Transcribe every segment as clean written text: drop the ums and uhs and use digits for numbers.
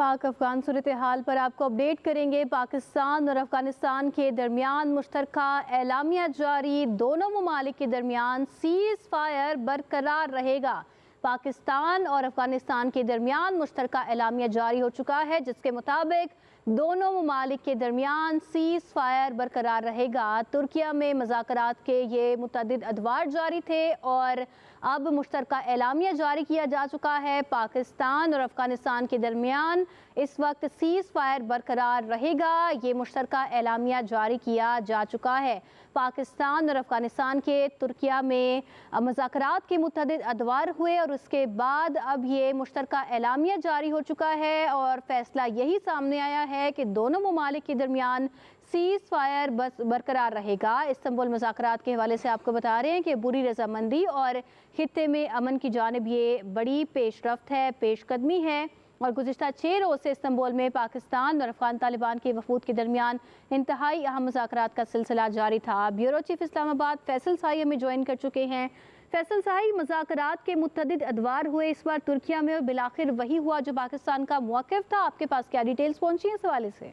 पाक अफगान सूरत-ए-हाल पर आपको अपडेट करेंगे। पाकिस्तान और अफगानिस्तान के दरमियान मुश्तरका एलामिया जारी, दोनों ममालिक के दरमियान सीज़ फायर बरकरार रहेगा। पाकिस्तान और अफगानिस्तान के दरमियान मुश्तरका एलामिया जारी हो चुका है, जिसके मुताबिक दोनों ममालिक के दरमियान सीज़ फायर बरकरार रहेगा। तुर्किया में मुज़ाकरात के ये मुतअद्दिद अदवार जारी थे और अब मुश्तरका एलामिया जारी किया जा चुका है। पाकिस्तान और अफगानिस्तान के दरमियान इस वक्त सीज़ फायर बरकरार रहेगा। ये मुश्तरका एलामिया जारी किया जा चुका है। पाकिस्तान और अफगानिस्तान के तुर्किया में मुज़ाकरात के मुतअद्दिद अदवार हुए और उसके बाद अब ये मुश्तरका एलामिया जारी हो चुका है और फैसला यही सामने आया है कि दोनों ममालिक के दरमियान सीज़ फायर बरकरार रहेगा। इस्तांबुल मुज़ाकरात के हवाले से आपको बता रहे हैं कि बुरी रजामंदी और खित्ते में अमन की जानिब ये बड़ी पेशरफ्त है, पेशकदमी है और गुज़िश्ता 6 रोज़ से इस्तांबुल में पाकिस्तान और अफगान तालिबान के वफूद के दरमियान इंतहाई अहम मुज़ाकरात का सिलसिला जारी था। ब्यूरो चीफ इस्लामाबाद फैसल साही हमें ज्वाइन कर चुके हैं। फैसल साही, मुज़ाकरात के मुतअद्दिद अदवार हुए इस बार तुर्किया में और बिलाखिर वही हुआ जो पाकिस्तान का मौक़िफ़ था। आपके पास क्या डिटेल्स पहुँची हैं इस हवाले से?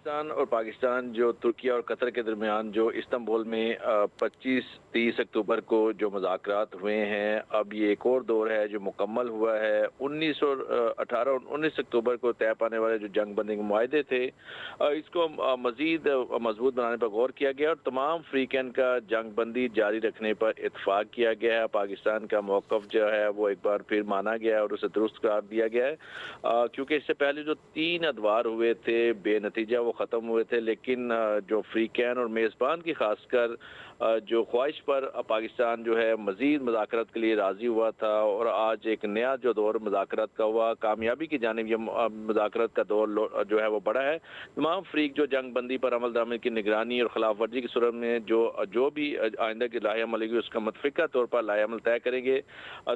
अफगानिस्तान और पाकिस्तान जो तुर्किया और कतर के दरमियान जो इस्तांबुल में 25-30 अक्टूबर को जो मुज़ाकरात हुए हैं, अब ये एक और दौर है जो मुकम्मल हुआ है। 18 और 19 अक्टूबर को तय पाने वाले जो जंग बंदी के मुआहदे थे, इसको मज़ीद मजबूत बनाने पर गौर किया गया और तमाम फ्रीकैन का जंग बंदी जारी रखने पर इत्फाक किया गया है। पाकिस्तान का मौक़िफ़ जो है वो एक बार फिर माना गया है और उसे दुरुस्त करार दिया गया है, क्योंकि इससे पहले जो 3 अदवार हुए थे बेनतीजा वो ख़त्म हुए थे, लेकिन जो फ्रीकैन और मेज़बान की खासकर जो ख्वाहिश पर पाकिस्तान जो है मज़ीद मुज़ाकरात के लिए राज़ी हुआ था और आज एक नया जो दौर मुज़ाकरात का हुआ, कामयाबी की जानिब ये मुज़ाकरात का दौर जो है वो बड़ा है। तमाम फ्रीक जो जंग बंदी पर अमल दरामद की निगरानी और खिलाफ वर्जी की सूरत में जो भी आइंदा की लाहे अमल होगी उसका मुतफ़िक़ा तौर पर लाहे अमल तय करेंगे।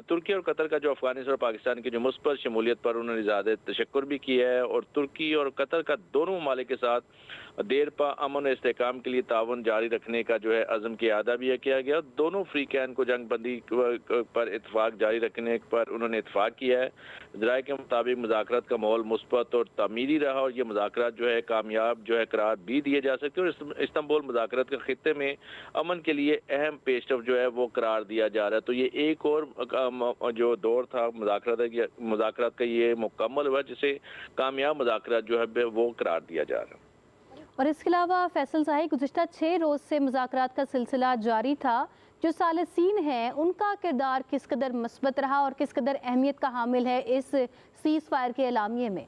तुर्की और कतर का जो अफगानिस्तान और पाकिस्तान की जो मुस्बत शमूलियत पर उन्होंने ज़्यादा तशक्कुर भी किया है और तुर्की और कतर का दोनों ममालिक के साथ देर पा अमन और इस्तेहकाम के लिए तावन जारी रखने का जो है अज़म की अदा भी किया गया। दोनों फ्रीकैन को जंग बंदी पर इत्फाक जारी रखने पर उन्होंने इत्फाक किया है। ज़राए के मुताबिक मुज़ाकरात का माहौल मुस्बत और तामीरी रहा और ये मुज़ाकरात जो है कामयाब जो है करार भी दिए जा सकते हैं और इस्तांबुल मुज़ाकरात के खित्ते में अमन के लिए अहम पेशरफ जो है वो करार दिया जा रहा है। तो ये एक और जो दौर था मुज़ाकरात का ये मुकम्मल हुआ, जिसे कामयाब मुज़ाकरात जो है वो करार दिया जा रहा है। और इसके अलावा फैसल साही, गुज़िश्ता 6 रोज़ से मुज़ाकरात का सिलसिला जारी था। जो सालिसीन हैं उनका किरदार किस कदर मस्बत रहा और किस कदर अहमियत का हामिल है इस सीज़ फायर के एलामिये में?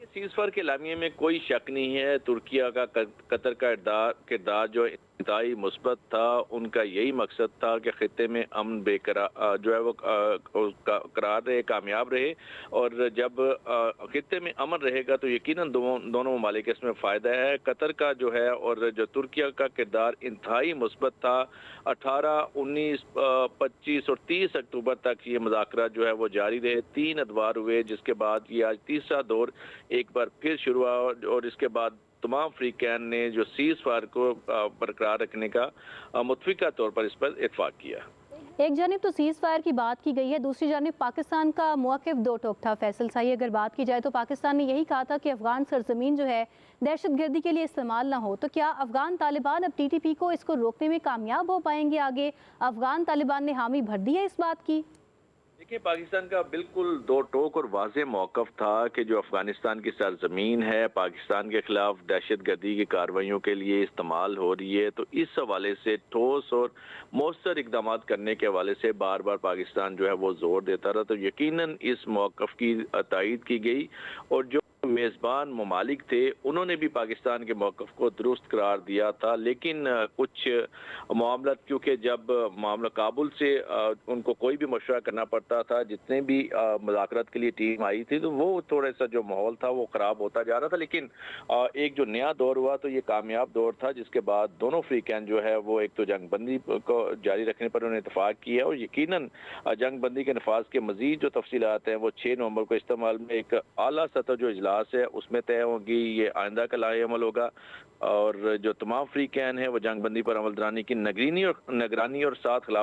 सीज़ फायर के एलामिये में कोई शक नहीं है। तुर्किया का कतर का किरदार जो इंतहाई मुस्बत था, उनका यही मकसद था कि खित्ते में अमन बेकरार जो है वो करार रहे, कामयाब रहे और जब खित्ते में अमन रहेगा तो यकीनन दोनों ममालिक के इसमें फ़ायदा है। कतर का जो है और जो तुर्किया का किरदार इंतहाई मुस्बत था। 18, 19, 25 और 30 अक्टूबर तक ये मुज़ाकरात जो है वो जारी रहे। 3 अदवार हुए, जिसके बाद ये आज तीसरा दौर एक बार फिर शुरू हुआ और इसके बाद तमाम फ्रीकैन ने जो सीज़ फायर को बरकरार रखने का मुतफ़िक़ा तौर पर इस पर इत्फाक किया। एक जानिब तो सीज़ फायर की बात की गई है, दूसरी जानिब पाकिस्तान का मौक़िफ़ दो टोक था। फैसल साही, अगर बात की जाए तो पाकिस्तान ने यही कहा था कि अफ़गान सरज़मीन जो है दहशतगर्दी के लिए इस्तेमाल ना हो। तो क्या अफ़गान तालिबान अब TTP को इसको रोकने में कामयाब हो पाएंगे? आगे अफ़गान तालिबान ने हामी भर दी है इस बात की? देखिए, पाकिस्तान का बिल्कुल दो टोक और वाज़ेह मौक़िफ़ था कि जो अफ़गानिस्तान की सरज़मीन है पाकिस्तान के ख़िलाफ़ दहशतगर्दी की कार्रवाइयों के लिए इस्तेमाल हो रही है, तो इस हवाले से ठोस और मौसर इक़दाम करने के हवाले से बार बार पाकिस्तान जो है वो ज़ोर देता रहा। तो यकीनन इस मौक़िफ़ की तायीद की गई और जो मेज़बान ममालिक थे उन्होंने भी पाकिस्तान के मौक़िफ़ को दुरुस्त करार दिया था, लेकिन कुछ मामला, क्योंकि जब मामला काबुल से उनको कोई भी मशवरा करना पड़ता था, जितने भी मुज़ाकरात के लिए टीम आई थी, तो वो थोड़ा सा जो माहौल था वो ख़राब होता जा रहा था। लेकिन एक जो नया दौर हुआ तो ये कामयाब दौर था, जिसके बाद दोनों फ्रीकैन जो है वो एक तो जंग बंदी को जारी रखने पर उन्होंने इत्तेफाक किया और यकीनन जंग बंदी के नफाज के मज़ीद जो तफसीलात हैं वो 6 नवंबर को इस्तेमाल में एक आला सतह जो इजलास है उसमें तय होगी। ये आइंदा का लाहे अमल होगा और जो तमाम फ्रीकैन है वो जंग बंदी पर अमल दरानी की निगरानी और साथ खिलाफ